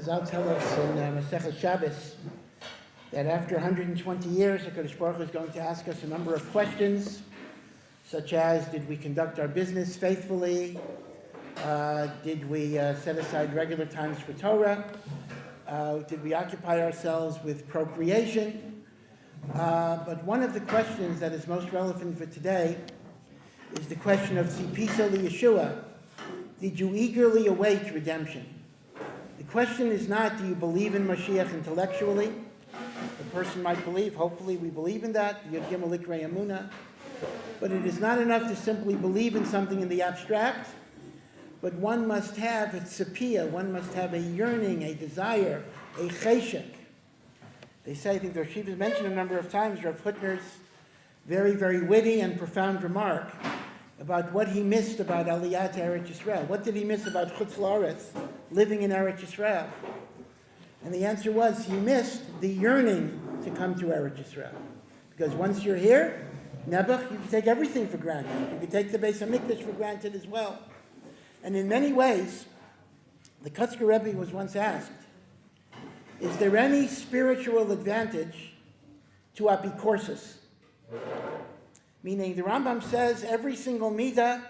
Chazal tell us in Masechet Shabbos that after 120 years, HaKadosh Baruch Hu is going to ask us a number of questions, such as, did we conduct our business faithfully? Did we set aside regular times for Torah? Did we occupy ourselves with procreation? But one of the questions that is most relevant for today is the question of Tzipisa Yeshua. Did you eagerly await redemption? The question is not, do you believe in Mashiach intellectually? The person might believe, hopefully we believe in that, Yud Gimel Ikrei Emunah. But it is not enough to simply believe in something in the abstract, but one must have a tzipiyah, one must have a yearning, a desire, a cheshek. They say, I think the Shiva has mentioned a number of times, Rav Hutner's very, very witty and profound remark about what he missed about Aliyah to Eretz Yisrael. What did he miss about Chutz La'aretz, living in Eretz Yisrael? And the answer was, he missed the yearning to come to Eretz Yisrael. Because once you're here, Nebuch, you can take everything for granted. You can take the Beis HaMikdash for granted as well. And in many ways, the Kotzker Rebbe was once asked, is there any spiritual advantage to apikorsis? Meaning the Rambam says every single midah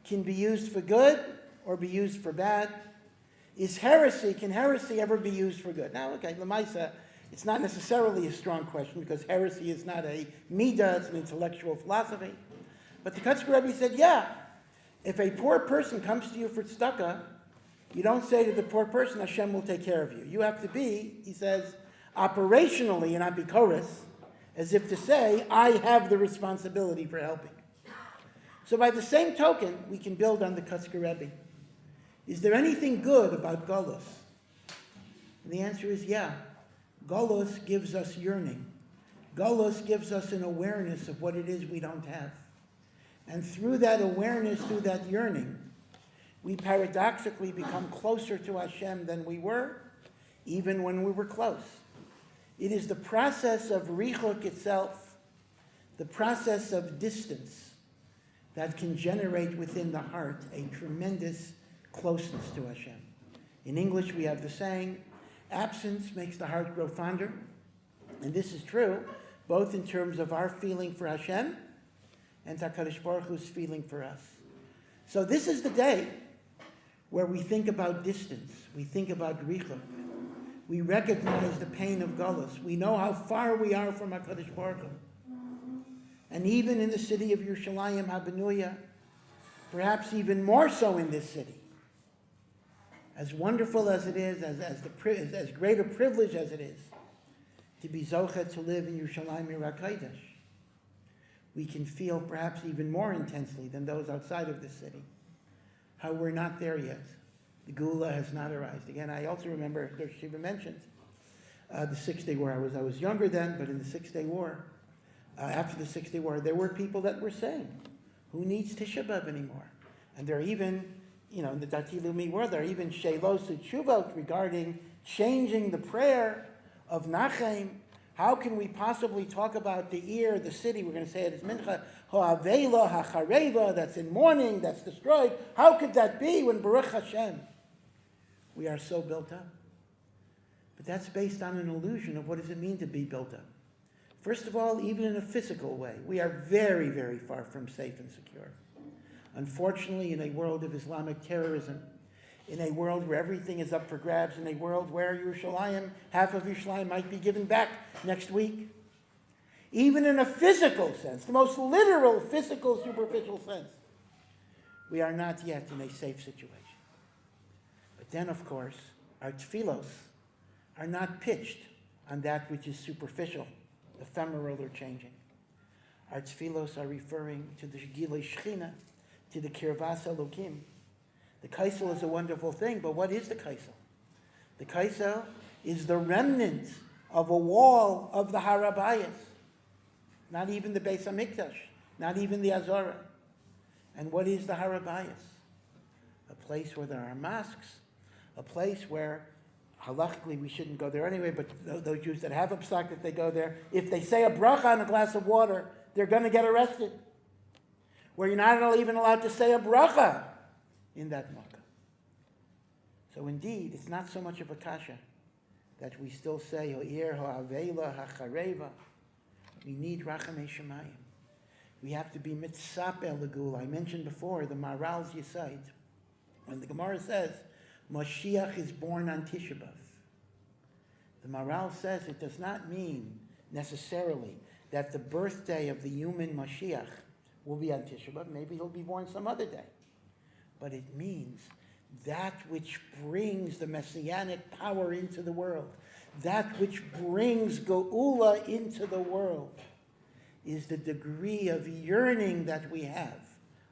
can be used for good or be used for bad. Can heresy ever be used for good? Now, okay, Lamaisa, it's not necessarily a strong question because heresy is not a midah, it's an intellectual philosophy. But the Kotzker Rebbe said, yeah, if a poor person comes to you for tzedakah, you don't say to the poor person, Hashem will take care of you. You have to be, he says, operationally an apikoros, as if to say, I have the responsibility for helping. So by the same token, we can build on the Kotzker Rebbe. Is there anything good about Golos? And the answer is yeah. Golos gives us yearning. Golos gives us an awareness of what it is we don't have. And through that awareness, through that yearning, we paradoxically become closer to Hashem than we were, even when we were close. It is the process of richuk itself, the process of distance, that can generate within the heart a tremendous closeness to Hashem. In English, we have the saying, absence makes the heart grow fonder. And this is true, both in terms of our feeling for Hashem and HaKadosh Baruch Hu's feeling for us. So this is the day where we think about distance, we think about richuk. We recognize the pain of Golus. We know how far we are from HaKadosh Baruch Hu. And even in the city of Yerushalayim HaBenuya, perhaps even more so in this city, as wonderful as it is, as great a privilege as it is, to be Zochet to live in Yerushalayim Yirah Kodesh, we can feel perhaps even more intensely than those outside of this city, how we're not there yet. The Gula has not arrived. Again, I also remember, as Shiva mentioned, the 6-Day War. I was younger then, but in the 6-Day War, after the 6-Day War, there were people that were saying, who needs Tisha B'Av anymore? And there are even, in the Dati Lumi world, there are even Shelos Utshuvot regarding changing the prayer of Nachem. How can we possibly talk about the ear, the city? We're going to say it as Mincha, Ho'avela, Hachareva, that's in mourning, that's destroyed. How could that be when Baruch Hashem, we are so built up? But that's based on an illusion of what does it mean to be built up. First of all, even in a physical way, we are very, very far from safe and secure. Unfortunately, in a world of Islamic terrorism, in a world where everything is up for grabs, in a world where Yerushalayim, half of Yerushalayim might be given back next week, even in a physical sense, the most literal, physical, superficial sense, we are not yet in a safe situation. But then, of course, our tefillos are not pitched on that which is superficial, ephemeral, or changing. Our tefillos are referring to the Gilei Shechina, to the Kirvas Elokim. The kaisel is a wonderful thing, but what is the kaisel? The kaisel is the remnant of a wall of the Harabayas. Not even the Beis HaMikdash, not even the Azorah. And what is the Harabayas? A place where there are mosques, a place where, halachically we shouldn't go there anyway, but those Jews that have a psak that they go there, if they say a bracha on a glass of water, they're going to get arrested. Where you're not even allowed to say a bracha in that makkah. So indeed, it's not so much of a kasha that we still say, Ho'ir ha'avela ha'chareva. We need rachamei shemayim. We have to be mitzapel l'gula. I mentioned before the Maharal's Yisaid. When the Gemara says, Mashiach is born on Tisha B'Av, the Maharal says it does not mean necessarily that the birthday of the human Mashiach will be on Tisha B'Av. Maybe he'll be born some other day. But it means that which brings the messianic power into the world, that which brings Geula into the world, is the degree of yearning that we have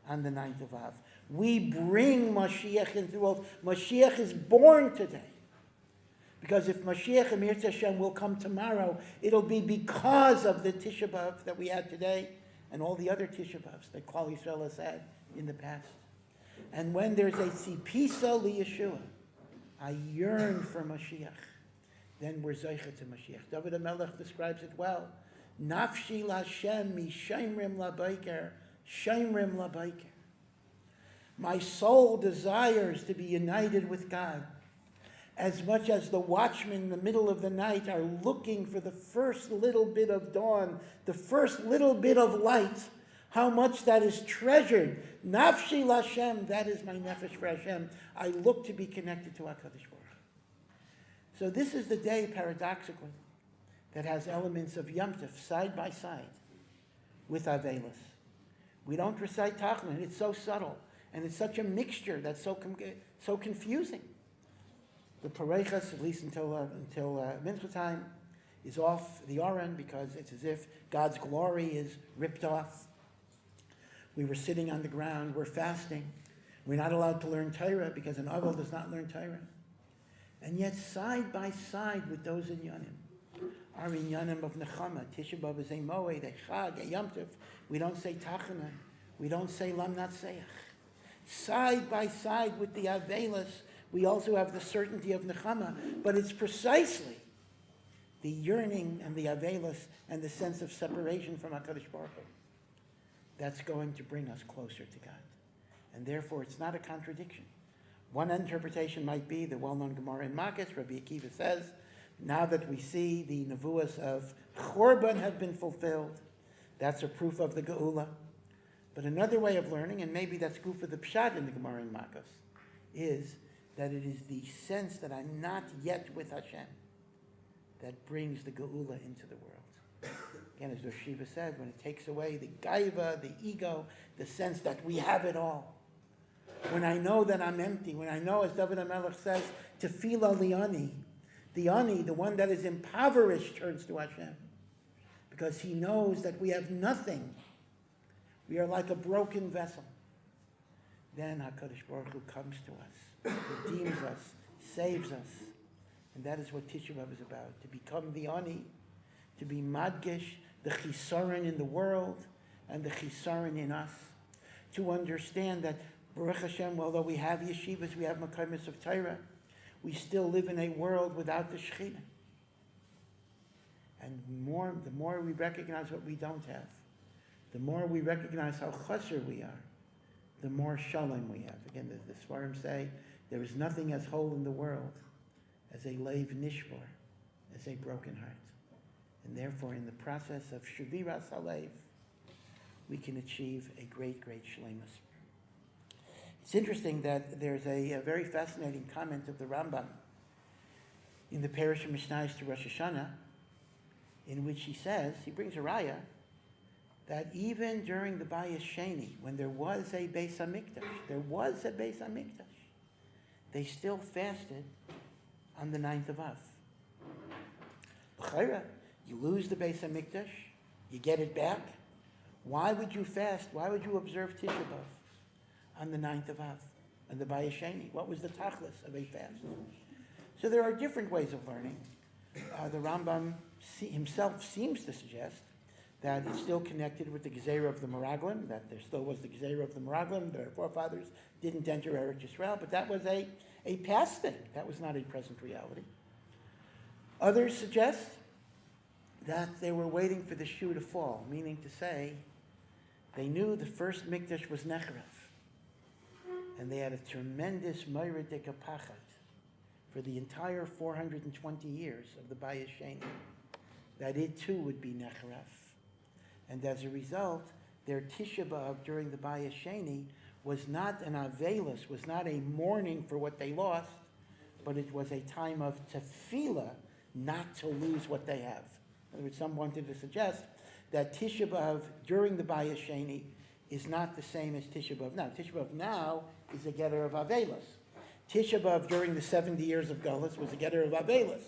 on the 9th of Av. We bring Mashiach into the world. Mashiach is born today. Because if Mashiach Emir Hashem will come tomorrow, it'll be because of the Tisha B'Av that we had today and all the other Tisha B'Avs that Klal Yisrael has had in the past. And when there's a tzipisa liyeshua, I yearn for Mashiach, then we're zeicha to Mashiach. David HaMelech describes it well. Nafshi Lashem mi shaimrim labaiker, shaimrim labaiker. My soul desires to be united with God as much as the watchmen in the middle of the night are looking for the first little bit of dawn, the first little bit of light, how much that is treasured. Nafshi Lashem, that is my nefesh for Hashem. I look to be connected to HaKadosh Baruch Hu. So this is the day, paradoxically, that has elements of Yom Tov side by side with Avelis. We don't recite Tachlin. It's so subtle, and it's such a mixture that's so confusing. The Pareichas, at least until Mincha time, is off the Aron because it's as if God's glory is ripped off. We were sitting on the ground. We're fasting. We're not allowed to learn Torah because an Avel does not learn Torah. And yet, side by side with those Inyanim, are Inyanim of Nechama. Tisha B'Av is a Moed, a Chag, a Yom Tov. We don't say Tachana. We don't say Lam Natseach. Side by side with the Avelis, we also have the certainty of Nechama, but it's precisely the yearning and the Avelis and the sense of separation from HaKadosh Baruch Hu that's going to bring us closer to God. And therefore, it's not a contradiction. One interpretation might be the well-known Gemara in Makos. Rabbi Akiva says, now that we see the nevuas of Chorban have been fulfilled, that's a proof of the Geula. But another way of learning, and maybe that's good for the Pshat in the Gemara in Makos, is that it is the sense that I'm not yet with Hashem that brings the Geula into the world. Again, as Rosh Shiva said, when it takes away the gaiva, the ego, the sense that we have it all. When I know that I'm empty, when I know, as David HaMelech says, tefila li'ani, the ani, the one that is impoverished, turns to Hashem. Because he knows that we have nothing. We are like a broken vessel. Then HaKadosh Baruch Hu comes to us, redeems us, saves us. And that is what Tisha B'Av is about, to become the ani, to be madgish, the chisaron in the world and the chisaron in us, to understand that Baruch Hashem, although we have yeshivas, we have makamis of Torah, we still live in a world without the Shekhinah. And the more we recognize what we don't have, the more we recognize how chasser we are, the more shalom we have. Again, the Svarim say, there is nothing as whole in the world as a leiv nishbor, as a broken heart. And therefore, in the process of Shaviras HaLev, we can achieve a great, great shleimus. It's interesting that there's a very fascinating comment of the Rambam in the Parish of Mishnayos to Rosh Hashanah, in which he says, he brings a raya, that even during the Bayis Sheni, when there was a Beis HaMikdash, they still fasted on the 9th of Av. B'chayra, you lose the Beis HaMikdash, you get it back. Why would you fast? Why would you observe Tisha B'Av on the 9th of Av, on the Bayis Sheni? What was the tachlis of a fast? So there are different ways of learning. The Rambam himself seems to suggest that it's still connected with the Gezerah of the Meraglim, that there still was the Gezerah of the Meraglim, their forefathers didn't enter Eretz Yisrael, but that was a past thing. That was not a present reality. Others suggest that they were waiting for the shoe to fall, meaning to say, they knew the first Mikdash was Nechrev, and they had a tremendous Moiridik Pachat for the entire 420 years of the Bayis Sheni, that it too would be necharef. And as a result, their Tisha B'Av during the Bayis Sheni was not an avelus, was not a mourning for what they lost, but it was a time of tefillah, not to lose what they have. In other words, some wanted to suggest that Tisha B'Av during the Bayis Sheni is not the same as Tisha B'Av now. Tisha B'Av now is a getter of avelus. Tisha B'Av during the 70 years of Galus was a getter of avelus.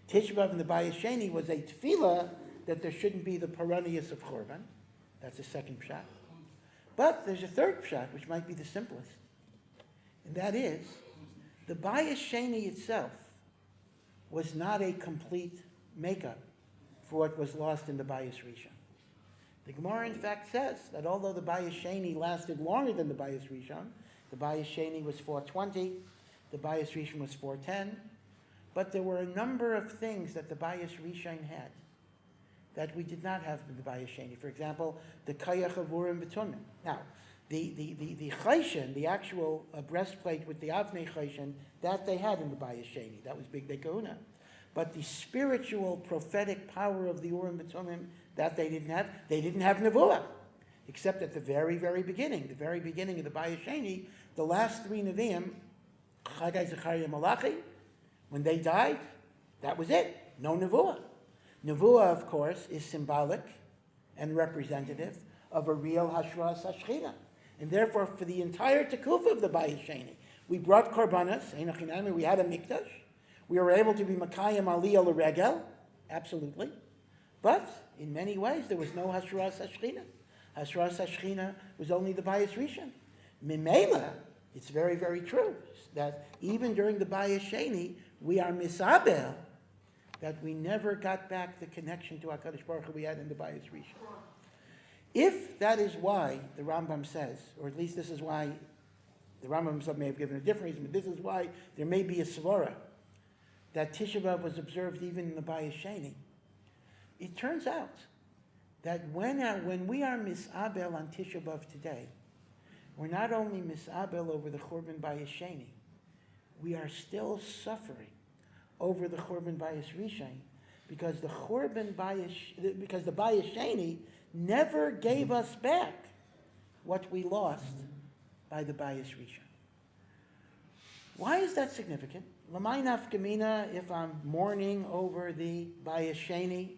Tisha B'Av in the Bayis Sheni was a tefillah that there shouldn't be the perennius of Churban. That's the second pshat. But there's a third pshat, which might be the simplest. And that is, the Bayis Sheni itself was not a complete makeup for what was lost in the Bayis Rishon. The Gemara, in fact, says that although the Bayis Sheni lasted longer than the Bayis Rishon, the Bayis Sheni was 420, the Bayis Rishon was 410, but there were a number of things that the Bayis Rishon had that we did not have in the Bayis Sheni. For example, the Kayach of Urim B'Tumim. Now, the Chayshin, the actual breastplate with the Avnei Chayshin, that they had in the Bayis Sheni. That was Big Day Kahuna. But the spiritual, prophetic power of the Urim B'Tumim, that they didn't have Nevuah. Except at the very, very beginning of the Bayis Sheni, the last three Nevi'im, Chagai, Zechariah, Malachi, when they died, that was it. No Nevuah. Nevuah, of course, is symbolic and representative of a real Hashras HaShechina. And therefore, for the entire Tekufa of the Bayis Sheni, we brought Korbanos, we had a Mikdash, we were able to be Makayim Aliyah L'Regel, absolutely. But, in many ways, there was no Hashras HaShechina. Hashras HaShechina was only the Bayis Rishon. Mimela, it's very, very true that even during the Bayis Sheni, we are misabel, that we never got back the connection to HaKadosh Baruch Hu we had in the Bayis Rishon. If that is why the Rambam says, or at least this is why, the Rambam himself may have given a different reason, but this is why there may be a svara that Tisha B'Av was observed even in the Bayis Sheni. It turns out that when we are misabel on Tisha B'Av today, we're not only misabel over the Churban Bayis Sheni, we are still suffering over the Churban Bayis Rishon, because the Bayis Sheni never gave us back what we lost by the Bayis Rishon. Why is that significant? L'may nafkamina if I'm mourning over the Bayis Sheni,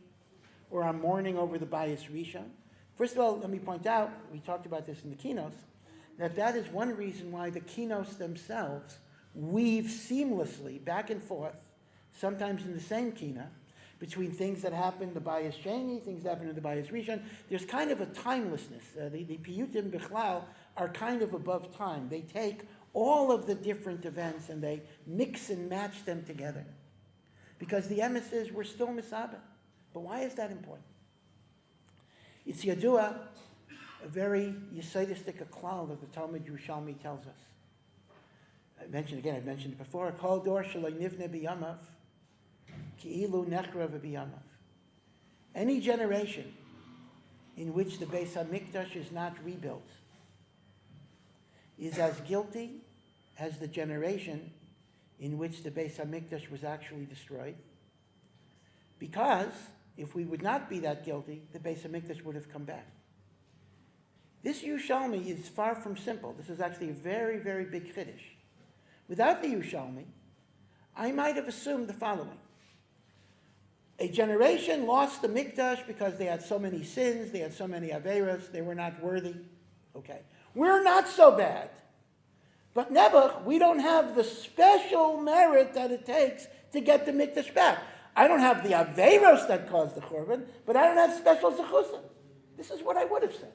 or I'm mourning over the Bayis Rishon? First of all, let me point out, we talked about this in the Kinos, that is one reason why the Kinos themselves weave seamlessly back and forth, sometimes in the same Kina, between things that happen in the Bayis Sheni, things that happen in the Bayis Rishon. There's kind of a timelessness. The Piyutim Bichlal are kind of above time. They take all of the different events and they mix and match them together. Because the emes is we're still misabel. But why is that important? It's Yadua, a very Yesodistic klal that the Talmud Yerushalmi tells us. I've mentioned it before, Kol dor shaloi nivne b'yamav, ki'ilu nechra v'b'yamav. Any generation in which the Beis HaMikdash is not rebuilt is as guilty as the generation in which the Beis HaMikdash was actually destroyed. Because if we would not be that guilty, the Beis HaMikdash would have come back. This Yerushalmi is far from simple. This is actually a very, very big chiddush. Without the Yerushalmi, I might have assumed the following. A generation lost the Mikdash because they had so many sins, they had so many averos, they were not worthy. Okay. We're not so bad. But Nebuch, we don't have the special merit that it takes to get the Mikdash back. I don't have the averos that caused the Churban, but I don't have special zechusim. This is what I would have said.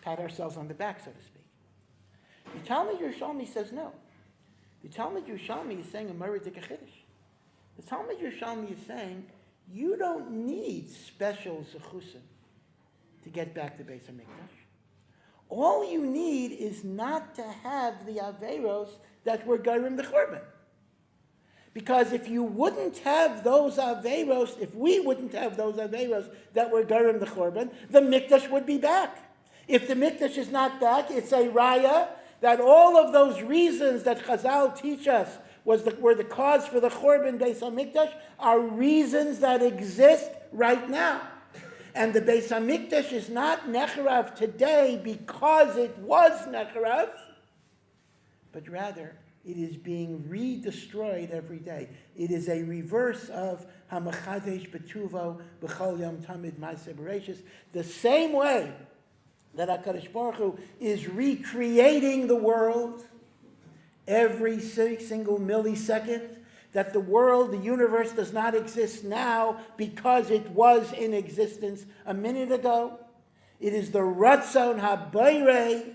Pat ourselves on the back, so to speak. The Talmud Yerushalmi says no. The Talmud Yerushalmi is saying a meridik chiddush. The Talmud Yerushalmi is saying you don't need special zechusim to get back to Beis HaMikdash. All you need is not to have the averos that were gairim the Churban. Because if you wouldn't have those averos, if we wouldn't have those averos that were gairim the Churban, the Mikdash would be back. If the Mikdash is not back, it's a raya that all of those reasons that Chazal teach us were the cause for the Churban Beis HaMikdash are reasons that exist right now. And the Beis HaMikdash is not Necharav today because it was Necharav, but rather it is being redestroyed every day. It is a reverse of Hamachadesh Betuvo B'chol Yom Tamid Ma'aseh Bereishis. The same way that HaKadosh Baruch Hu is recreating the world every single millisecond, that the world, the universe does not exist now because it was in existence a minute ago. It is the Ratzon HaBoirei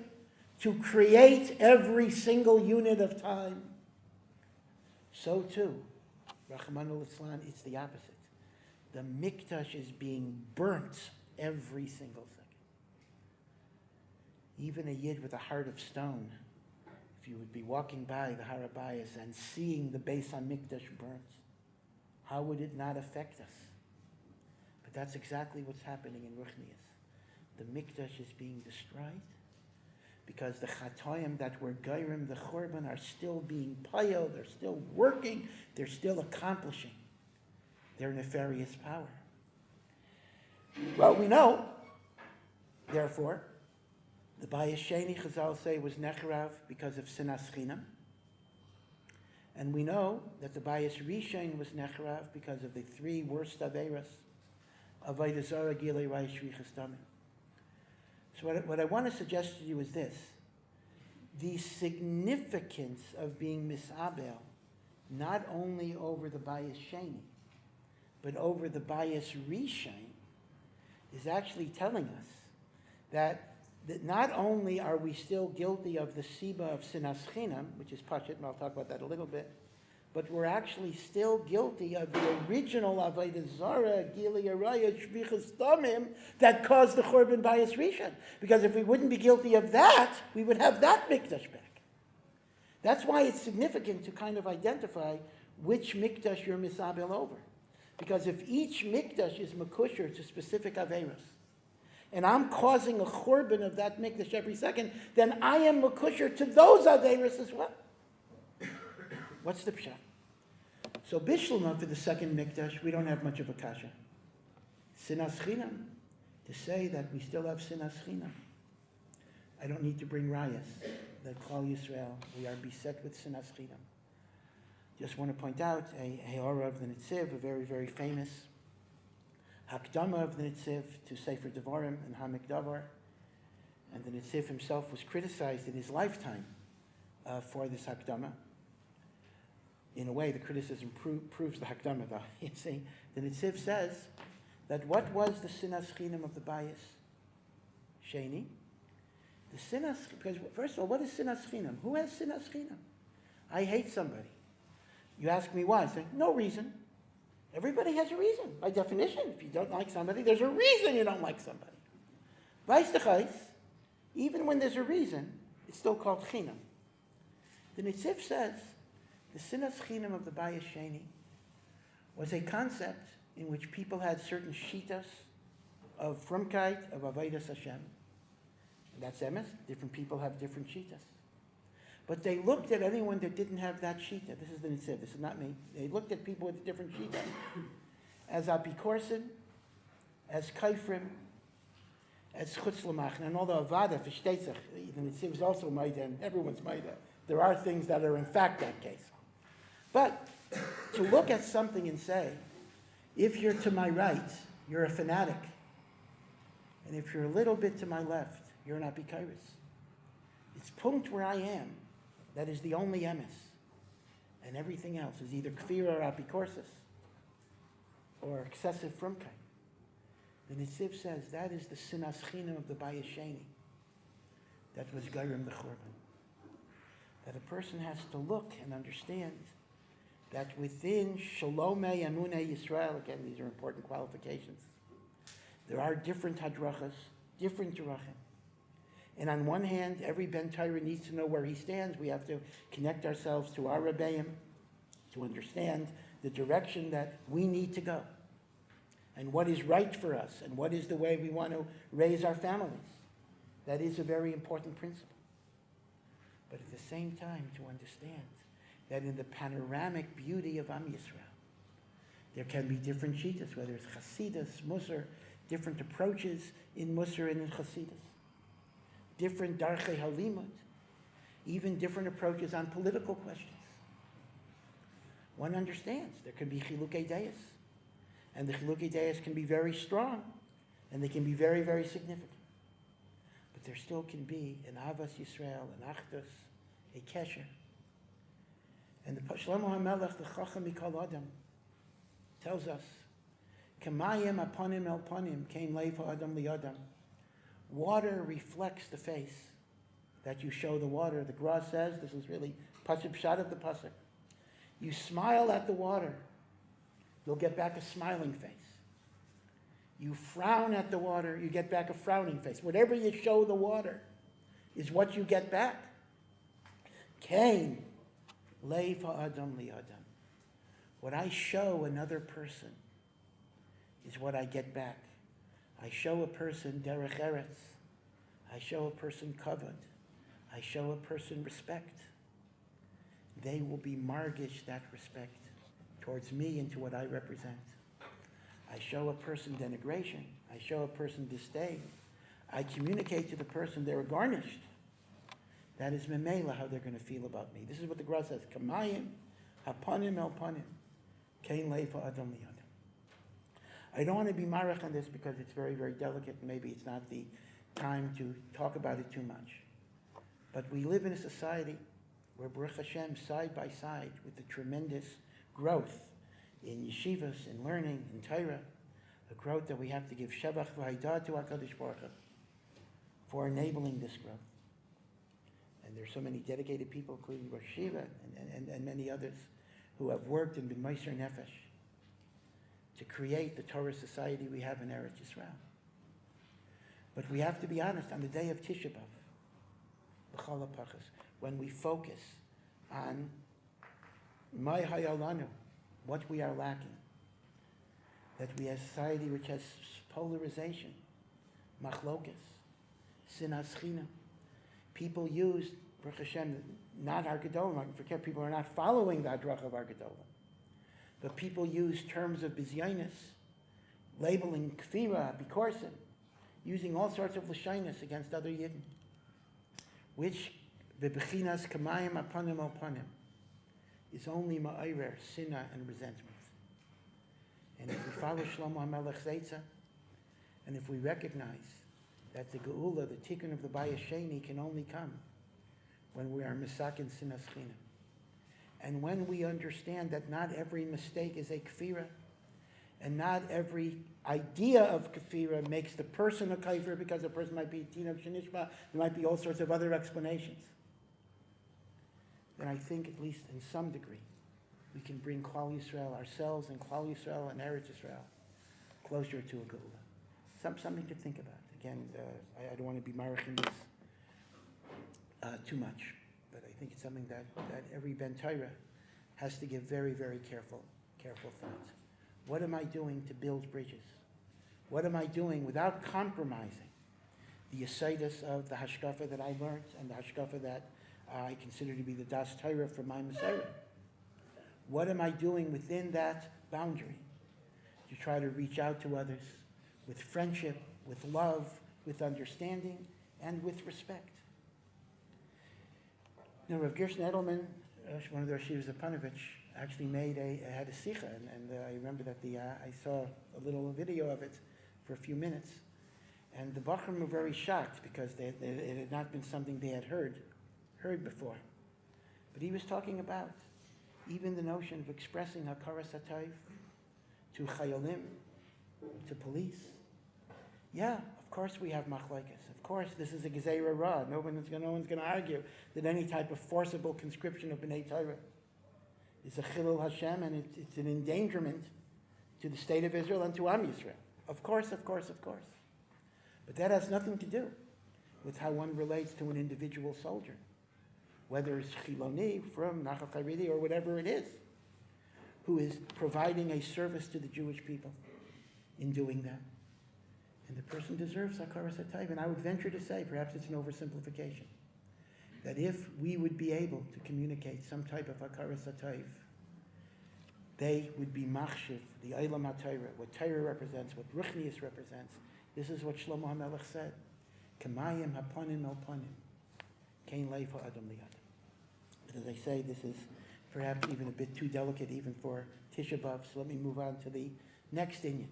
to create every single unit of time. So too, Rachmana litzlan, it's the opposite. The Mikdash is being burnt every single second. Even a Yid with a heart of stone, if you would be walking by the Har HaBayis and seeing the Beis HaMikdash burnt, how would it not affect us? But that's exactly what's happening in Ruchnius. The Mikdash is being destroyed because the Chatoim that were Geirim, the Churban, are still being payel, they're still working, they're still accomplishing their nefarious power. Well, we know, therefore, the Bayis Sheni, Chazal say, was Necharav because of Sinas Chinam. And we know that the Bayis Rishon was Necharav because of the three worst Averas, Avodah Zarah, Gilei Raya, Shvichas Damim. So what I want to suggest to you is this. The significance of being Misabel, not only over the Bayis Sheni, but over the Bayis Rishon, is actually telling us that not only are we still guilty of the Siba of Sinas Chinam, which is Pashit, and I'll talk about that a little bit, but we're actually still guilty of the original Avodah Zarah, Gilei Araya, Shvichas Damim, that caused the Churban Bayis Rishon. Because if we wouldn't be guilty of that, we would have that Mikdash back. That's why it's significant to kind of identify which Mikdash you're Misabel over. Because if each Mikdash is Mekusher to specific Averos, and I'm causing a Churban of that Mikdash every second, then I am Mekusher to those Averos as well. What's the pshat? So Bishlama for the second Mikdash, we don't have much of a kasha. Sinas Chinam, to say that we still have Sinas Chinam. I don't need to bring rayas that Klal Yisrael, we are beset with Sinas Chinam. Just want to point out a Heora of the Nitziv, a very, very famous Hakdama of the Nitziv to Sefer Devarim and Hamik Davar. And the Nitziv himself was criticized in his lifetime for this Hakdama. In a way, the criticism proves the Hakdama, though. You see, the Nitziv says that what was the Sinas Chinam of the Bayis Sheni? The Sinas, because first of all, what is Sinas Chinam? Who has Sinas Chinam? I hate somebody. You ask me why. I say, no reason. Everybody has a reason. By definition, if you don't like somebody, there's a reason you don't like somebody. Weiss the Chais, even when there's a reason, it's still called Chinam. The Nitziv says, the Sinas Chinam of the Bayis Sheni was a concept in which people had certain shitas of frumkeit, of avodas Hashem. And that's emes. Different people have different shitas. But they looked at anyone that didn't have that shita. This is the Nitziv, this is not me. They looked at people with different shitas as apikorsim, as kaifrim, as chutz l'machna. And although avada, v'shtetzach, the Nitziv is also maida, and everyone's maida, there are things that are in fact that case. But to look at something and say, if you're to my right, you're a fanatic. And if you're a little bit to my left, you're an apikairis. It's punkt where I am. That is the only emes. And everything else is either kfir or apikorsis or excessive frumkeit. The Nitziv says that is the sinas chinam of the Bayis Sheni. That was Geirim the Churban. That a person has to look and understand that within Shalomei Amunei Yisrael, again, these are important qualifications, there are different hadrachas, different derachim. And on one hand, every Ben Torah needs to know where he stands. We have to connect ourselves to our Rebbeim to understand the direction that we need to go and what is right for us and what is the way we want to raise our families. That is a very important principle. But at the same time, to understand that in the panoramic beauty of Am Yisrael, there can be different shittas, whether it's Hasidus, Musar, different approaches in Musar and in Hasidus, different Darchei Halimut, even different approaches on political questions. One understands there can be Chilukei Deis, and the Chilukei Deis can be very strong, and they can be very, very significant. But there still can be an Avas Yisrael, an Achdus, a Kesher. And the Shlomo HaMelech, the Chacham Mikol Adam, tells us, Kamayim aponim el ponim, came leifa adam liyadam. Water reflects the face that you show the water. The Gra says, this is really pasuk pshat of the pasuk. You smile at the water, you'll get back a smiling face. You frown at the water, you get back a frowning face. Whatever you show the water is what you get back. Came leifa adam liyadam. What I show another person is what I get back. I show a person derech eretz. I show a person kavod. I show a person respect. They will be margish that respect towards me and to what I represent. I show a person denigration. I show a person disdain. I communicate to the person they're garnished. That is memela how they're going to feel about me. This is what the Gra says. Kamayim hapanim el panim. Kein leifa adam liyadam. I don't want to be marach on this because it's very, very delicate, and maybe it's not the time to talk about it too much. But we live in a society where, Baruch Hashem, side by side with the tremendous growth in yeshivas, in learning, in Torah, a growth that we have to give shevach v'haidah to HaKadosh Baruch Hu for enabling this growth. And there's so many dedicated people, including Rosh Shiva and many others, who have worked and been Meiser Nefesh to create the Torah society we have in Eretz Yisrael. But we have to be honest, on the day of Tisha B'Av, B'chol HaPachas, when we focus on Mai Hayalanu, what we are lacking, that we have a society which has polarization, machlokas, sinas chinam. People use, Baruch Hashem, not our Gedolim. I forget, people are not following the Hadrach of our Gedolim. But people use terms of bizyainus, labeling kfira, bikorsim, using all sorts of lashinus against other yidden, which bebechinas kamayim apanim al panim is only ma'ayrer, sinna, and resentment. And if we follow Shlomo HaMelech Zeitza, and if we recognize that the geula, the tikkun of the Bayis Sheni, can only come when we are misakin sinas chinam. And when we understand that not every mistake is a kfira, and not every idea of kfira makes the person a kafir, because a person might be tinok shenishma, there might be all sorts of other explanations, then I think, at least in some degree, we can bring Klal Yisrael, ourselves and Klal Yisrael and Eretz Yisrael, closer to a geula. Something to think about. Again, I don't want to be maraching this too much, but I think it's something that every Ben Torah has to give very, very careful thought. What am I doing to build bridges? What am I doing without compromising the yesodus of the hashkafa that I learned and the hashkafa that I consider to be the das Torah from my Messiah? What am I doing within that boundary to try to reach out to others with friendship, with love, with understanding, and with respect? You know, Rav Gershon Edelman, one of the Rosh Yeshivas of Panovich, actually had a sikha, and I remember that I saw a little video of it for a few minutes, and the Bachrim were very shocked because it had not been something they had heard before. But he was talking about even the notion of expressing hakaras hatov to chayolim, to police. Yeah, of course we have machlokes. Of course this is a gezeira ra. No one's going to argue that any type of forcible conscription of Bnei Torah is a chilul Hashem, and it's an endangerment to the state of Israel and to Am Yisrael. Of course. But that has nothing to do with how one relates to an individual soldier, whether it's Chiloni, from Nachal Charidi, or whatever it is, who is providing a service to the Jewish people in doing that. And the person deserves hakaras hatov, and I would venture to say, perhaps it's an oversimplification, that if we would be able to communicate some type of hakaras hatov, they would be machshiv, the Olam HaTorah, what Torah represents, what Ruchnius represents. This is what Shlomo HaMelech said. Kamayim haponim el ponim, kein leifa adam liyadam. But as I say, this is perhaps even a bit too delicate even for Tisha B'Av, so let me move on to the next inyan.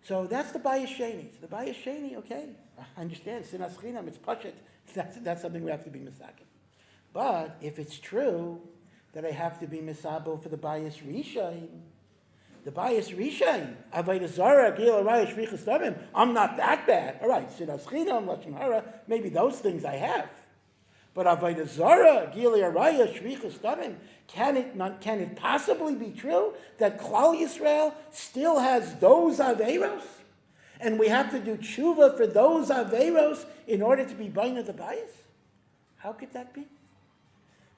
So that's the Bayis Sheni. So the Bayis Sheni, okay, I understand, sinas chinam, it's pashut. That's something we have to be misaken. But if it's true that I have to be misabel for the Bayis Rishon, the Bayis Rishon, Avodah Zarah, Gil Araya, Shvichas Damim, I'm not that bad. All right, sinas chinam, lashon hara, maybe those things I have. But Avodah Zarah, Gil Araya, Shvichas Damim, can it possibly be true that Klal Yisrael still has those Averos? And we have to do tshuva for those Averos in order to be baina the Bayis? How could that be?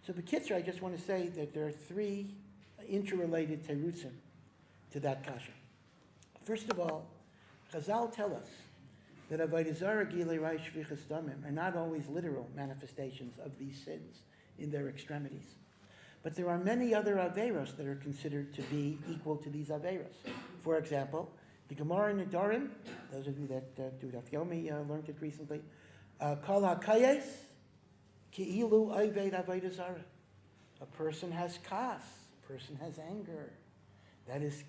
So b'kitzur, I just want to say that there are three interrelated terutzim to that kasha. First of all, Chazal tell us that Avodah Zarah, Gilei Rai, Shvichas Damim are not always literal manifestations of these sins in their extremities. But there are many other Averos that are considered to be equal to these Averos. For example, the Gemara in Nedarim, those of you that do Daf Yomi learned it recently, Kol HaKayes Ki'ilu Ayved Avodah Zarah. A person has kas, a person has anger. That is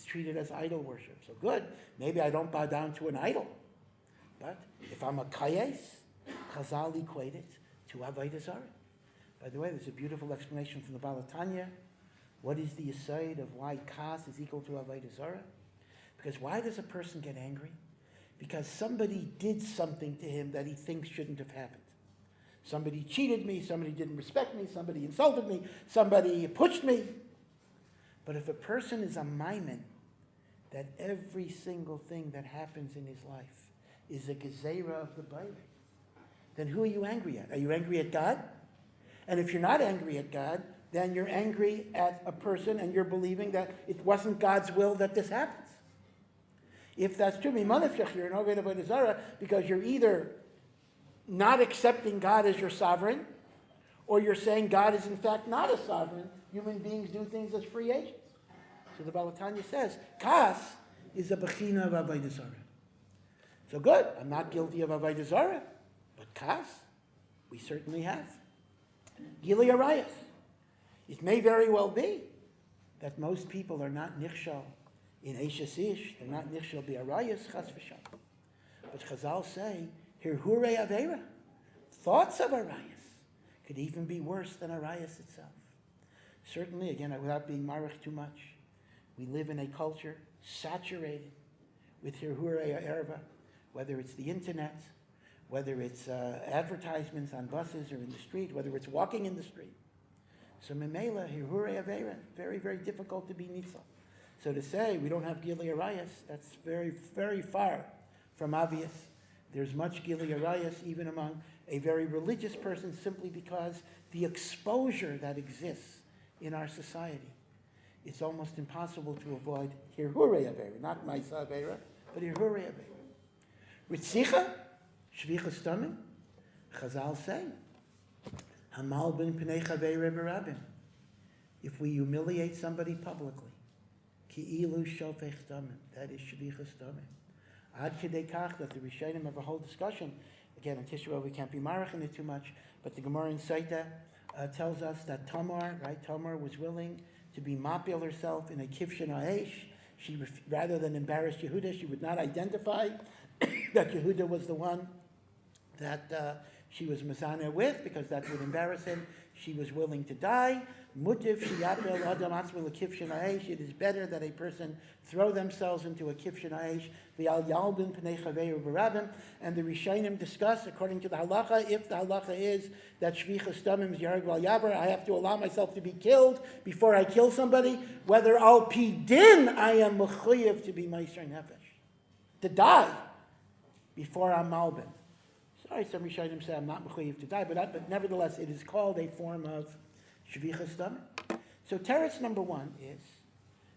treated as idol worship. So good, maybe I don't bow down to an idol. But if I'm a Kayes, Chazal equate it to Avodah Zarah. By the way, there's a beautiful explanation from the Baal Tanya. What is the aside of why kas is equal to Avodah Zarah? Because why does a person get angry? Because somebody did something to him that he thinks shouldn't have happened. Somebody cheated me, somebody didn't respect me, somebody insulted me, somebody pushed me. But if a person is a maimin, that every single thing that happens in his life is a gezerah of the Bible, then who are you angry at? Are you angry at God? And if you're not angry at God, then you're angry at a person and you're believing that it wasn't God's will that this happens. If that's true, you're an Oved Avodah Zarah because you're either not accepting God as your sovereign, or you're saying God is in fact not a sovereign. Human beings do things as free agents. So the Baal Tanya says, kas is a bechina of Avodah Zarah. So good, I'm not guilty of Avodah Zarah, but kas, we certainly have. Gilui Arayos. It may very well be that most people are not nichshal in Eishes Ish, they're not nichshal bi'arayos, chas v'shalom. But Chazal say, hirhurei avera, thoughts of arayos, could even be worse than arayos itself. Certainly, again, without being marich too much, we live in a culture saturated with hirhurei erva, whether it's the internet, whether it's advertisements on buses or in the street, whether it's walking in the street. So memela, hirhurei avera, very, very difficult to be nitzal. So to say we don't have Gilui Arayos, that's very, very far from obvious. There's much Gilui Arayos even among a very religious person simply because the exposure that exists in our society, it's almost impossible to avoid hirhurei avera, not ma'isa avera, but hirhurei avera. Ritzicha, shvichas damim, Chazal say, hamal ben pnei chavei berabim. If we humiliate somebody publicly, ki'ilu shofech damim, that is shvichas damim. Ad kedei kach, that the Rishonim have a whole discussion. Again, in Tisha B'Av we can't be marich in it too much, but the Gemara in Saita tells us that Tamar was willing to be mapil herself in a kivshin ha'esh. She, rather than embarrass Yehuda, she would not identify that Yehuda was the one that she was mazaneh with, because that would embarrass him. She was willing to die. Mutiv sheyapel adam atzmo lekivshin ha'esh. It is better that a person throw themselves into a kivshin ha'esh. V'al yalbin pnei chaveru barabim. And the Rishonim discuss, according to the halacha, if the halacha is that shvichas damim is yareg val yaver, I have to allow myself to be killed before I kill somebody, whether al pi din I am mechuyev to be meiser nefesh, to die before I'm malbin. Sorry, some Rishonim say I'm not mechuyev to die, but nevertheless it is called a form of shvichas damim. So teretz number one is,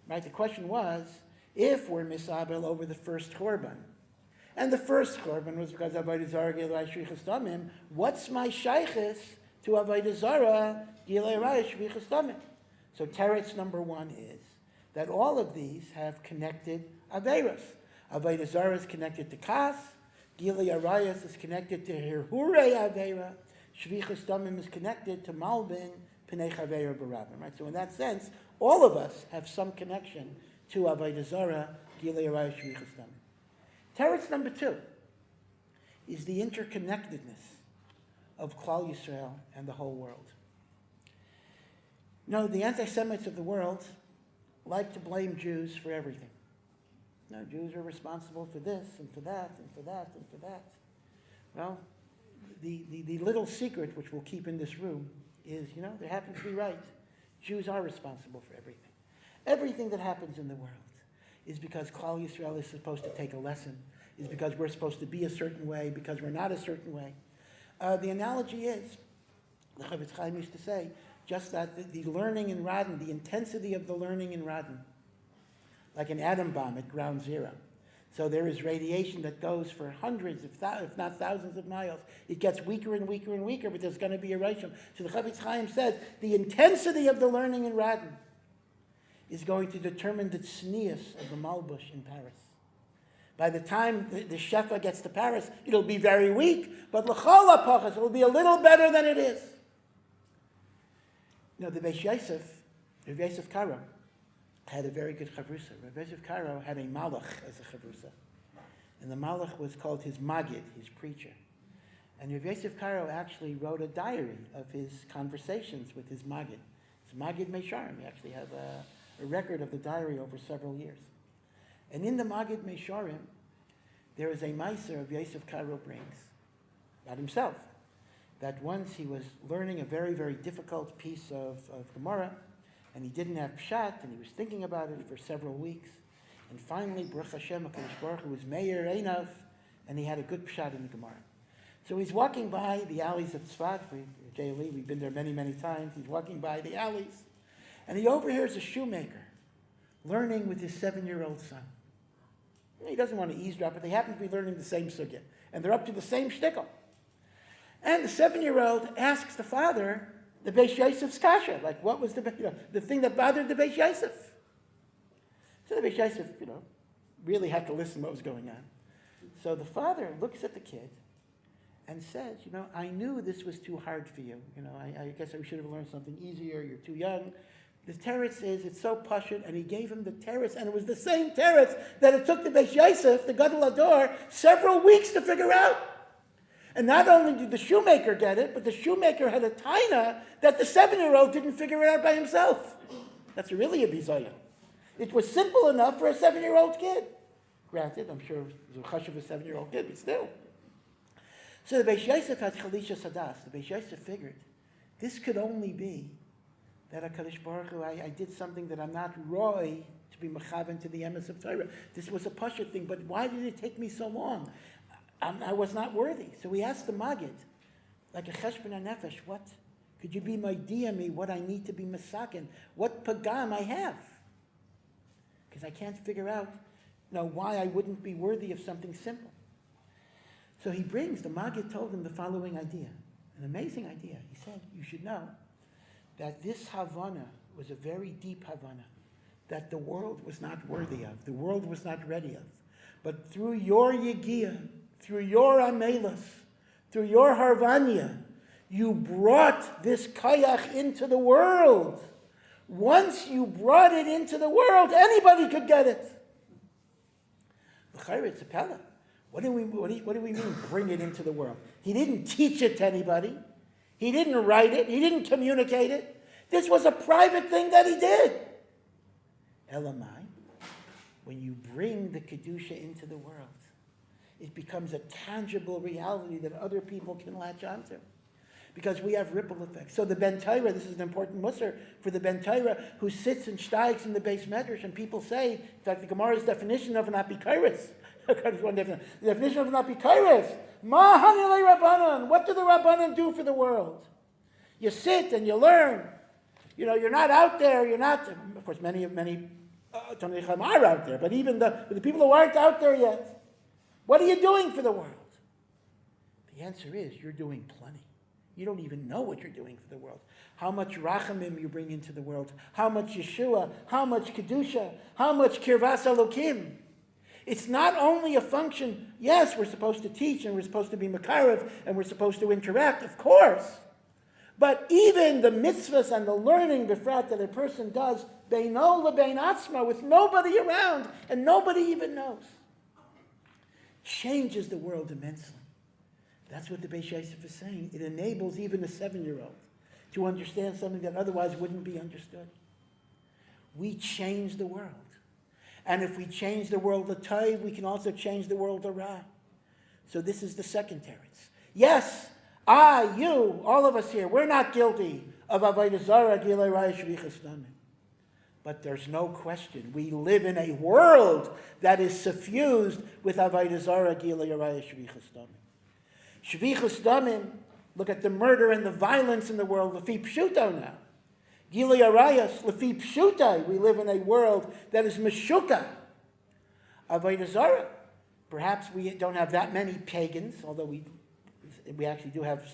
right, the question was, if we're misabel over the first korban, And the first korban was because Avodah Zarah Gilei Shvichas Damim. What's my shaychus to Avodah Zarah Gilei Shvichas Damim? So teretz number one is that all of these have connected averos. Avodah Zarah is connected to kas. Gilei Arayos is connected to Hirhure Avera. Shvichas Damim is connected to Malbin Pnei Chaveira Barabim. Right? So in that sense, all of us have some connection to Avodah Zarah, Gilei Arayos, Shvichas Damim. Teretz number two is the interconnectedness of Klal Yisrael and the whole world. No, the anti-Semites of the world like to blame Jews for everything. No, Jews are responsible for this and for that and for that and for that. Well, the little secret which we'll keep in this room is, they happen to be right. Jews are responsible for everything. Everything that happens in the world is because Klal Yisrael is supposed to take a lesson, is because we're supposed to be a certain way, because we're not a certain way. The analogy is, the Chavetz Chaim used to say, just that the learning in Radin, the intensity of the learning in Radin, like an atom bomb at ground zero. So there is radiation that goes for hundreds, if not thousands of miles. It gets weaker and weaker and weaker, but there's going to be a rishon. So the Chavetz Chaim says, the intensity of the learning in Radin is going to determine the tznius of the Malbush in Paris. By the time the Shefa gets to Paris, it'll be very weak, but l'chol hapachas, it'll be a little better than it is. The Beis Yosef, Rabbi Yosef Karo, had a very good chavrusa. Rabbi Yosef Karo had a malach as a chavrusa. And the malach was called his magid, his preacher. And Rabbi Yosef Karo actually wrote a diary of his conversations with his magid. It's Magid Meisharim. We actually have a record of the diary over several years. And in the Magid Meisharim, there is a meiser of Yosef Karo brings about himself, that once he was learning a very, very difficult piece of Gemara, and he didn't have pshat, and he was thinking about it for several weeks, and finally, Baruch Hashem, HaKadosh Baruch Hu was Meir Einav, and he had a good pshat in the Gemara. So he's walking by the alleys of Tzfat. We've been there many, many times. He's walking by the alleys, and he overhears a shoemaker learning with his 7-year-old son. He doesn't want to eavesdrop, but they happen to be learning the same sugya, and they're up to the same shtickle. And the 7-year-old asks the father the Beis Yosef's kasha, like what was the thing that bothered the Beis Yosef. So the Beis Yosef, really had to listen to what was going on. So the father looks at the kid and says, I knew this was too hard for you. I guess I should have learned something easier. You're too young. The teretz is, it's so pashut, and he gave him the teretz, and it was the same teretz that it took the Beis Yosef, the Gadol Ador, several weeks to figure out. And not only did the shoemaker get it, but the shoemaker had a taina that the 7-year-old didn't figure it out by himself. That's really a bizayon. It was simple enough for a 7-year-old kid. Granted, I'm sure it was a hush of a 7-year-old kid, but still. So the Beis Yosef had chalisha sadas. The Beis Yosef figured, this could only be that HaKadosh Baruch Hu, I did something that I'm not roy to be mechaven to the emes of Torah. This was a pashut thing, but why did it take me so long? I was not worthy. So we asked the Magid, like a cheshbon nefesh, what could you be maidia me? What I need to be masakin? What pagam I have? Because I can't figure out, why I wouldn't be worthy of something simple. So the Magid told him the following idea, an amazing idea. He said, you should know that this Havana was a very deep Havana, that the world was not worthy of, the world was not ready of. But through your Yegiah, through your Amelas, through your Harvanya, you brought this Kayach into the world. Once you brought it into the world, anybody could get it. It's a pella. What do we mean, bring it into the world? He didn't teach it to anybody. He didn't write it. He didn't communicate it. This was a private thing that he did. Elamai, when you bring the Kedusha into the world, it becomes a tangible reality that other people can latch onto. Because we have ripple effects. So the Ben Torah, this is an important musar for the Ben Torah, who sits and steigs in the Beis Medrash, and people say, in fact, the Gemara's definition of an apikairis, the definition of an apikairis, Ma hanilei Rabbanan, what do the Rabbanan do for the world? You sit and you learn. You're not out there, of course, many Talmidei Chacham are out there, but even the people who aren't out there yet, What are you doing for the world? The answer is, you're doing plenty. You don't even know what you're doing for the world. How much rachamim you bring into the world, how much Yeshua, how much Kedusha, how much Kirvas Elokim. It's not only a function, yes, we're supposed to teach and we're supposed to be Makarev and we're supposed to interact, of course. But even the mitzvahs and the learning, befrat, that a person does, beino lebein atzma, with nobody around and nobody even knows, changes the world immensely. That's what the Beis Yosef is saying. It enables even a 7-year-old to understand something that otherwise wouldn't be understood. We change the world. And if we change the world l'tov, we can also change the world l'ra. So this is the second teretz. Yes, I, you, all of us here, we're not guilty of avodah zarah, gilei raya, shvichas damim. But there's no question, we live in a world that is suffused with avodah zarah, gilei raya, shvichas damim. Shvichas damim, look at the murder and the violence in the world, lefi pshuto now. Gilei arayas, lefi pshutai, we live in a world that is meshuka. Avodah zarah, perhaps we don't have that many pagans, although we actually do have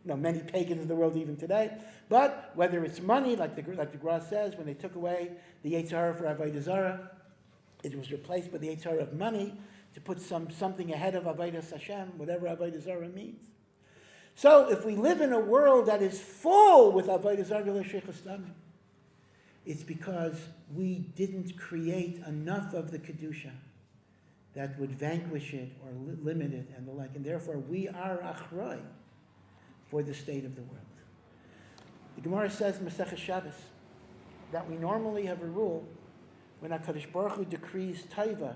many pagans in the world even today. But whether it's money, like the Gra says, when they took away the Yetzer Hara for Avodah Zarah, it was replaced by the Yetzer Hara of money to put something ahead of Avodas Hashem, whatever Avodah Zarah means. So if we live in a world that is full with Avodah Zarah, it's because we didn't create enough of the Kedusha that would vanquish it or limit it and the like. And therefore, we are achroi for the state of the world. The Gemara says in Masechah Shabbos that we normally have a rule when HaKadosh Baruch Hu decrees taiva,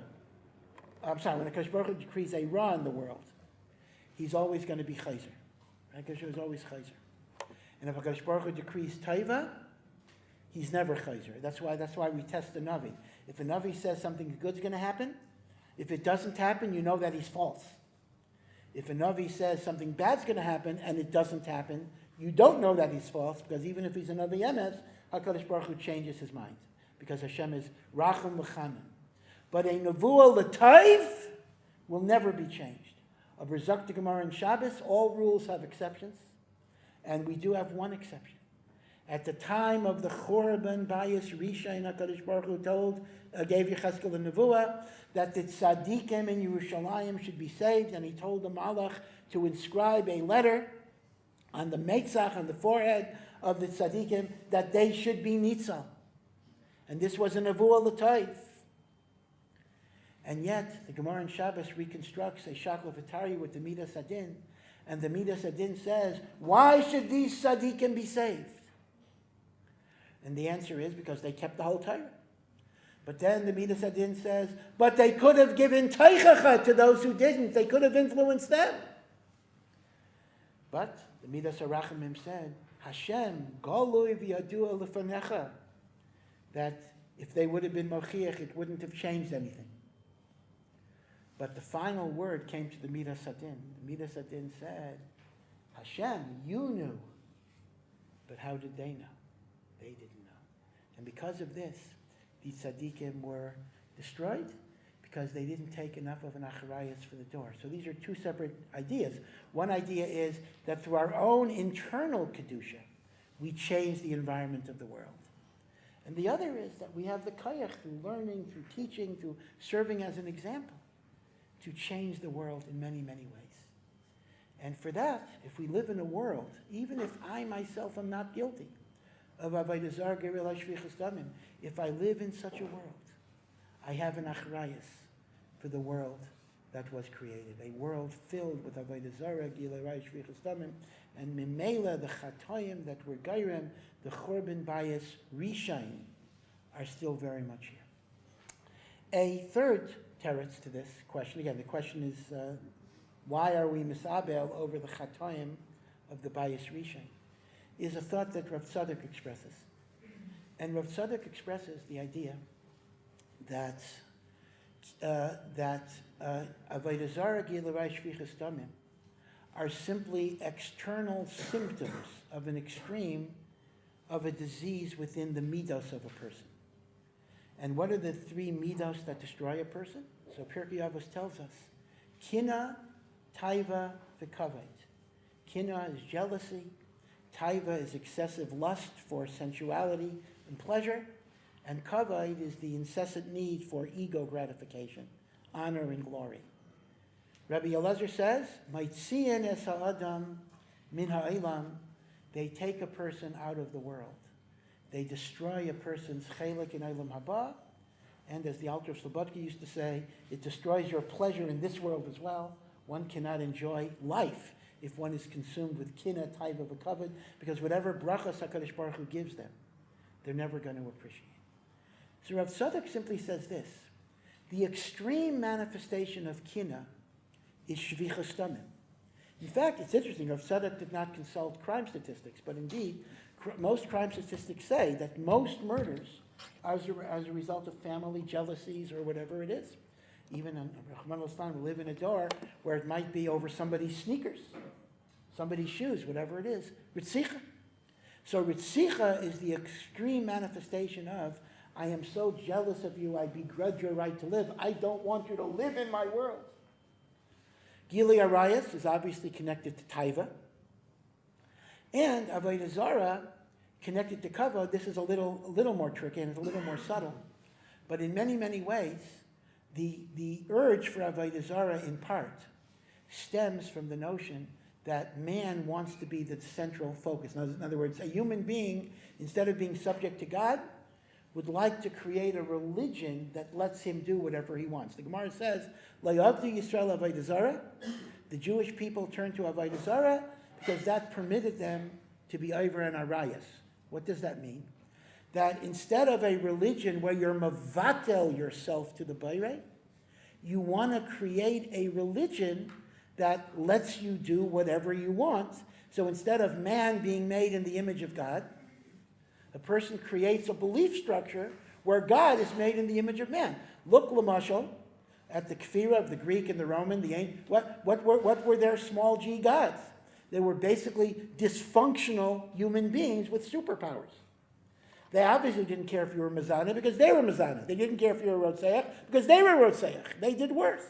when HaKadosh Baruch Hu decrees a ra in the world, he's always going to be chayzer. HaKadosh is always chayzer. And if HaKadosh Baruch Hu decrees taiva, he's never chayzer. That's why we test the Navi. If a Navi says something good's going to happen, if it doesn't happen, you know that he's false. If a Navi says something bad's going to happen and it doesn't happen, you don't know that he's false, because even if he's a Navi Emes, HaKadosh Baruch Hu changes his mind, because Hashem is Racham V'Chanan. But a Nevuah L'Taiv will never be changed. Of Rizak the Gemara and Shabbos, all rules have exceptions, and we do have one exception. At the time of the Chorban Bayis Rishon, HaKadosh Baruch Hu gave Yecheskel the Nevuah that the tzaddikim in Yerushalayim should be saved, and he told the Malach to inscribe a letter on the Meitzach, on the forehead of the tzaddikim, that they should be nitzal. And this was a Nevuah L'Taiv. And yet, the Gemara in Shabbos reconstructs a Shakla V'Tari with the Midas Adin, and the Midas Adin says, why should these tzaddikim be saved? And the answer is because they kept the whole Torah. But then the Midas Adin says, but they could have given teichacha to those who didn't. They could have influenced them. But the Midas Arachamim said, Hashem, golui v'yadua lefanecha, that if they would have been mochiach, it wouldn't have changed anything. But the final word came to the Midas Adin. The Midas Adin said, Hashem, you knew. But how did they know? They didn't know. And because of this, these tzaddikim were destroyed because they didn't take enough of an acharayas for the door. So these are two separate ideas. One idea is that through our own internal kedusha, we change the environment of the world. And the other is that we have the kayach through learning, through teaching, through serving as an example, to change the world in many, many ways. And for that, if we live in a world, even if I myself am not guilty of avodah zarah, gerila, shvichas damim, if I live in such a world, I have an achrayas for the world that was created, a world filled with avodah zarah, gilei raya, shvichas damim, and mimela, the chatoyim that were gairem, the chorban bayis rishayim, are still very much here. A third teretz to this question, again, the question is, why are we misabel over the chatoyim of the bayis rishayim, is a thought that Rav Tzadok expresses. And Rav Tzadok expresses the idea that avodah zarah, gilui raya, shvichas damim are simply external symptoms of an extreme of a disease within the midos of a person. And what are the three midos that destroy a person? So Pirkei Avos tells us, Kina, taiva, v'kavod. Kina is jealousy. Taiva is excessive lust for sensuality and pleasure. And kavod is the incessant need for ego gratification, honor and glory. Rabbi Elazar says, Maitzian es ha'adam min ha'elam, they take a person out of the world. They destroy a person's chelik in Eilam Haba, and as the Alter of Slobodka used to say, it destroys your pleasure in this world as well. One cannot enjoy life if one is consumed with kina, taiva, v'kavod, because whatever brachas HaKadosh Baruch Hu gives them, they're never going to appreciate. So Rav Tzadok simply says this: the extreme manifestation of kina is shvichas damim. In fact, it's interesting, Rav Tzadok did not consult crime statistics, but indeed, most crime statistics say that most murders are as a result of family jealousies or whatever it is. Even in Rahman al-Islam, we live in a door where it might be over somebody's sneakers, somebody's shoes, whatever it is. Ritzicha. So Ritzicha is the extreme manifestation of, I am so jealous of you, I begrudge your right to live. I don't want you to live in my world. Gili Arayas is obviously connected to Taiva. And Avodah Zarah, connected to Kavod, this is a little more tricky and it's a little more subtle. But in many, many ways, the urge for Avodah Zarah in part stems from the notion that man wants to be the central focus. In other words, a human being, instead of being subject to God, would like to create a religion that lets him do whatever he wants. The Gemara says, La'yavdu Yisrael Avodah Zarah. The Jewish people turned to Avodah Zarah because that permitted them to be over an arayas. What does that mean? That instead of a religion where you're mavatel yourself to the Bayrei, you want to create a religion that lets you do whatever you want. So instead of man being made in the image of God, a person creates a belief structure where God is made in the image of man. Look, Lamashal, at the Kfira of the Greek and the Roman, what were their small g gods? They were basically dysfunctional human beings with superpowers. They obviously didn't care if you were Mazana because they were Mazana. They didn't care if you were Rotseach because they were Rotseach. They did worse.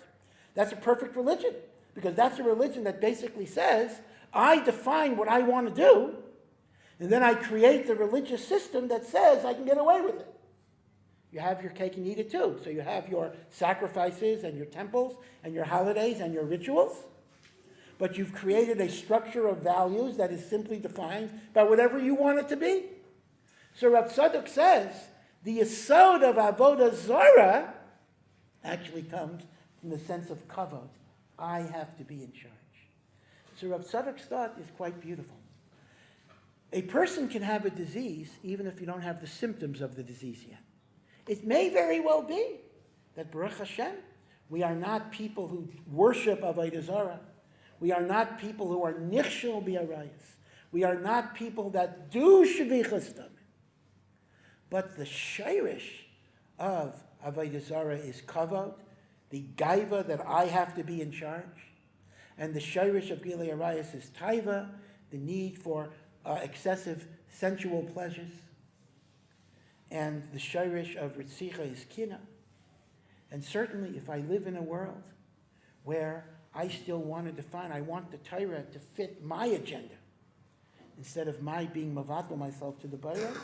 That's a perfect religion because that's a religion that basically says, I define what I want to do, and then I create the religious system that says I can get away with it. You have your cake and eat it too. So you have your sacrifices and your temples and your holidays and your rituals, but you've created a structure of values that is simply defined by whatever you want it to be. So Rav Tzadok says the yesod of Avodah Zarah actually comes from the sense of kavod. I have to be in charge. So Rav Tzadok's thought is quite beautiful. A person can have a disease even if you don't have the symptoms of the disease yet. It may very well be that Baruch Hashem, we are not people who worship Avodah Zarah. We are not people who are nichshel bi'arayos. We are not people that do shvichas damim. But the shirish of Avodah Zarah is kavod, the gaiva that I have to be in charge. And the shirish of Gilei Arayos is taiva, the need for excessive sensual pleasures. And the shirish of Ritzicha is kina. And certainly if I live in a world where I still want to define, I want the Torah to fit my agenda, instead of my being mavatal myself to the Bayrei,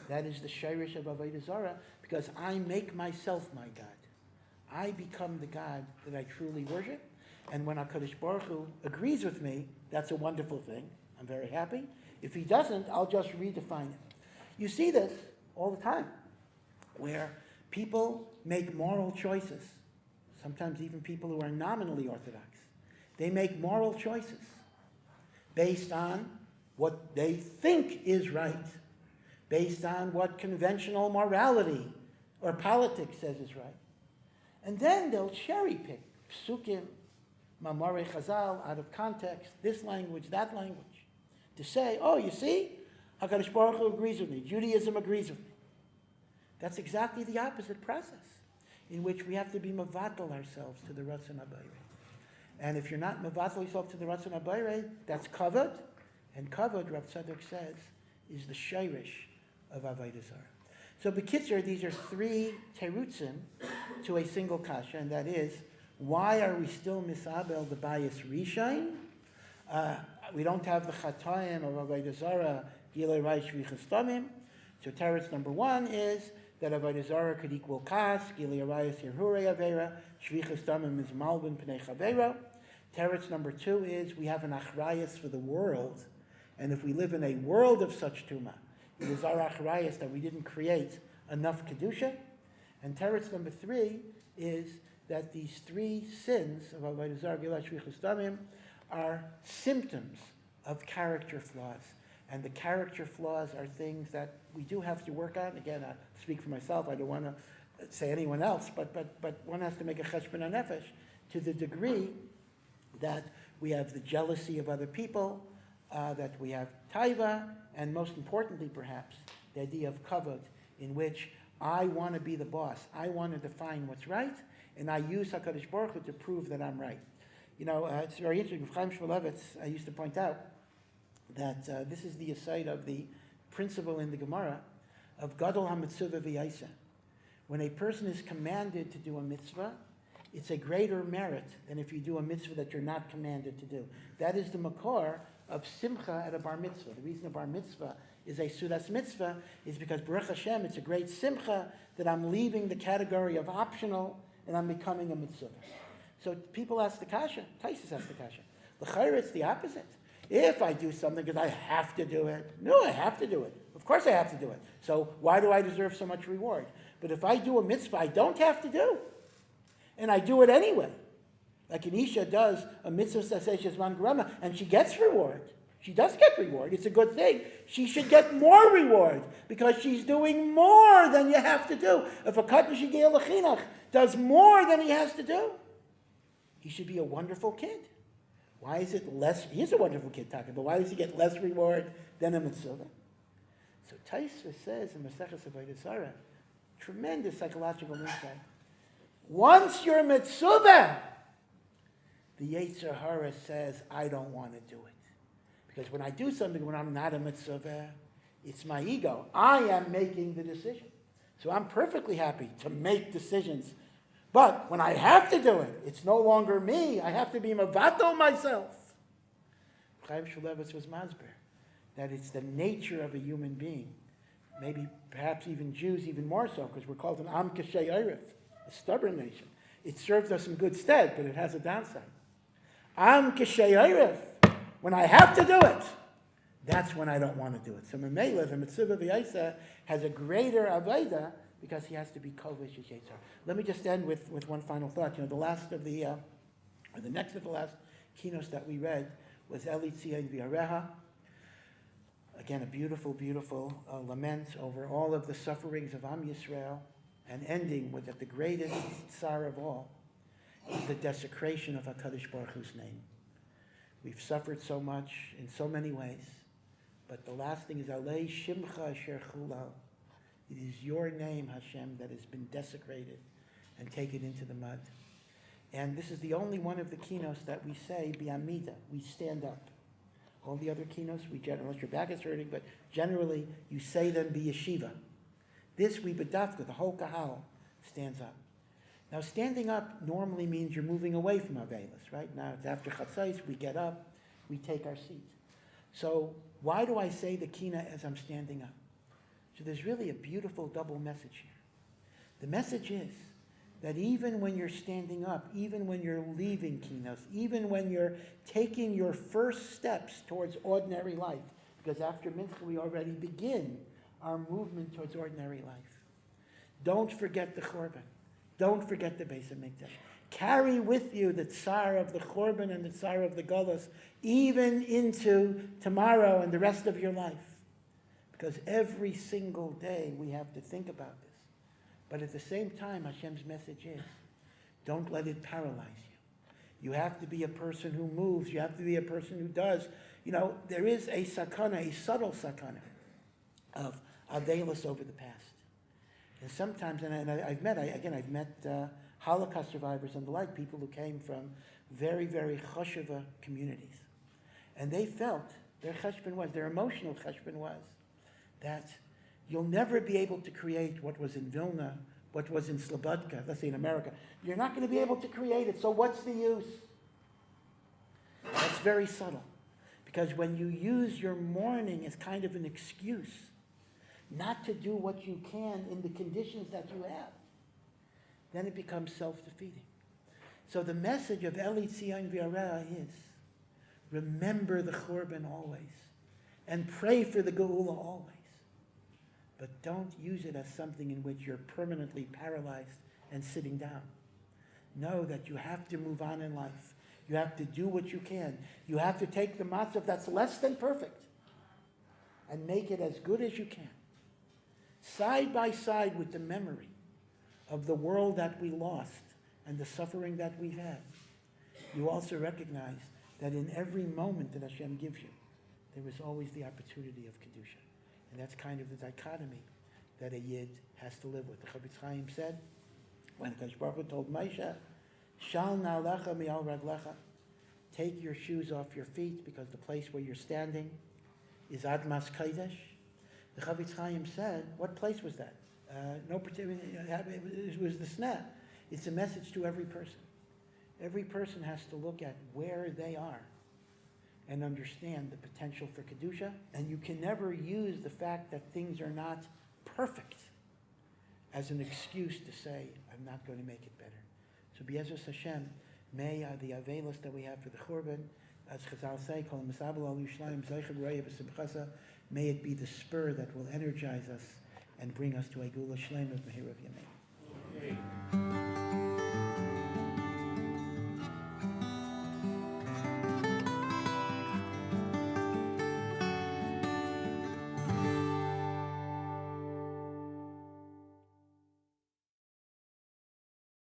that is the shirish of Avodah Zarah, because I make myself my God. I become the God that I truly worship, and when HaKadosh Baruch Hu agrees with me, that's a wonderful thing. I'm very happy. If he doesn't, I'll just redefine it. You see this all the time, where people make moral choices, sometimes even people who are nominally Orthodox. They make moral choices based on what they think is right, based on what conventional morality or politics says is right. And then they'll cherry pick psukim, mamorei chazal, out of context, this language, that language, to say, oh, you see, HaKadosh Baruch Hu agrees with me, Judaism agrees with me. That's exactly the opposite process, in which we have to be mavatal ourselves to the Ratzon HaBayrei. And if you're not mavatal yourself to the Ratzon HaBayrei, that's kavod. And kavod, Rav Tzadok says, is the shirish of Avodah Zarah. So b'kitzur, these are three terutzim to a single kasha, and that is, Why are we still misabel the bias rishain? We don't have the chatayim of avodah zarah, gilei rai shvichas damim. So teretz number one is that avodah zarah could equal kas, gilei rai hirhurei avera, shvichas damim is malbin pnei chavera. Teretz number two is we have an achrayas for the world, and if we live in a world of such tuma, it is our achrayas that we didn't create enough kedusha. And teretz number three is that these three sins of avodah zarah, gilei shvichas damim are symptoms of character flaws. And the character flaws are things that we do have to work on. Again, I speak for myself. I don't want to say anyone else, but one has to make a cheshbon hanefesh to the degree that we have the jealousy of other people, that we have taiva, and most importantly, perhaps, the idea of kavod, in which I want to be the boss. I want to define what's right, and I use HaKadosh Baruch Hu to prove that I'm right. You know, it's very interesting. Chaim Shmulevitz, I used to point out that this is the aside of the principle in the Gemara of Gadol HaMitzvah V'Yaisa. When a person is commanded to do a mitzvah, it's a greater merit than if you do a mitzvah that you're not commanded to do. That is the makor of simcha at a bar mitzvah. The reason a bar mitzvah is a sudas mitzvah is because Baruch Hashem, it's a great simcha that I'm leaving the category of optional and I'm becoming a mitzvah. So people ask the kasha, Taisus asks the kasha. L'chayr, it's the opposite. If I do something because I have to do it, no, I have to do it. Of course I have to do it. So why do I deserve so much reward? But if I do a mitzvah I don't have to do, and I do it anyway, like an Isha does a mitzvah that says she's man grama, and she gets reward. She does get reward. It's a good thing. She should get more reward because she's doing more than you have to do. If a katan shigei lechinach does more than he has to do, he should be a wonderful kid. Why is it less? He's a wonderful kid, talking, but why does he get less reward than a mitzvah? So Taisva says in Maseches Avodah Zarah, tremendous psychological insight. Once you're mitzvah, the Yetzer Hara says, I don't want to do it. Because when I do something when I'm not a mitzvah, it's my ego. I am making the decision. So I'm perfectly happy to make decisions. But when I have to do it, it's no longer me. I have to be mavato myself. Chaim Shmulevitz was masber that it's the nature of a human being. Maybe, perhaps even Jews even more so, because we're called an Am Kashei Eiref, a stubborn nation. It serves us in good stead, but it has a downside. Am Kashei Eiref, when I have to do it, that's when I don't want to do it. So Memela, the Mitzvah V'Yaisa, has a greater avodah because he has to be kovish Yetzer. Let me just end with one final thought. You know, the last of the, or the next of the last keynotes that we read was Eli Tzion V'Yareha. Again, a beautiful, beautiful lament over all of the sufferings of Am Yisrael, and ending with that the greatest tsar of all is the desecration of HaKadosh Baruch Hu's name. We've suffered so much in so many ways, but the last thing is Alei Shimcha Asher Chulal. It is your name, Hashem, that has been desecrated and taken into the mud. And this is the only one of the keynotes that we say bi'amida, we stand up. All the other keynotes, unless your back is hurting, but generally you say them b'yeshiva. This we bedafka, the whole kahal stands up. Now standing up normally means you're moving away from Avelis, right? Now it's after Chatzais, we get up, we take our seat. So why do I say the kina as I'm standing up? So there's really a beautiful double message here. The message is that even when you're standing up, even when you're leaving kinos, even when you're taking your first steps towards ordinary life, because after Mincha we already begin our movement towards ordinary life. Don't forget the Chorban. Don't forget the Beis HaMikdash. Carry with you the tsar of the Chorban and the tsar of the Golos, even into tomorrow and the rest of your life. Because every single day we have to think about this. But at the same time, Hashem's message is, don't let it paralyze you. You have to be a person who moves. You have to be a person who does. You know, there is a sakana, a subtle sakana of avelis over the past. And sometimes, and I've met Holocaust survivors and the like, people who came from very, very chosheва communities. And they felt, their cheshbon was, their emotional cheshbon was, that you'll never be able to create what was in Vilna, what was in Slobodka, let's say in America, You're not going to be able to create it, so what's the use? That's very subtle. Because when you use your mourning as kind of an excuse not to do what you can in the conditions that you have, then it becomes self-defeating. So the message of Eli Tzion V'Yareh is, remember the Churban always, and pray for the Geula always. But don't use it as something in which you're permanently paralyzed and sitting down. Know that you have to move on in life. You have to do what you can. You have to take the matzav that's less than perfect and make it as good as you can. Side by side with the memory of the world that we lost and the suffering that we've had, you also recognize that in every moment that Hashem gives you, there is always the opportunity of Kedusha. And that's kind of the dichotomy that a Yid has to live with. The Chafetz Chaim said, when Kadosh Baruch Hu told Moshe, Shal na'alecha mi'al raglecha, take your shoes off your feet because the place where you're standing is Admas Kodesh. The Chafetz Chaim said, what place was that? No particular, it was the Sneh. It's a message to every person. Every person has to look at where they are and understand the potential for Kedusha. And you can never use the fact that things are not perfect as an excuse to say, I'm not going to make it better. So B'ezras Hashem, may the avelos that we have for the Churban, as Chazal say, Kol Misabel Al Yushalayim Zeichel Reya B'Simchasa, may it be the spur that will energize us and bring us to a Geula Shleima of Mehirav Yamein.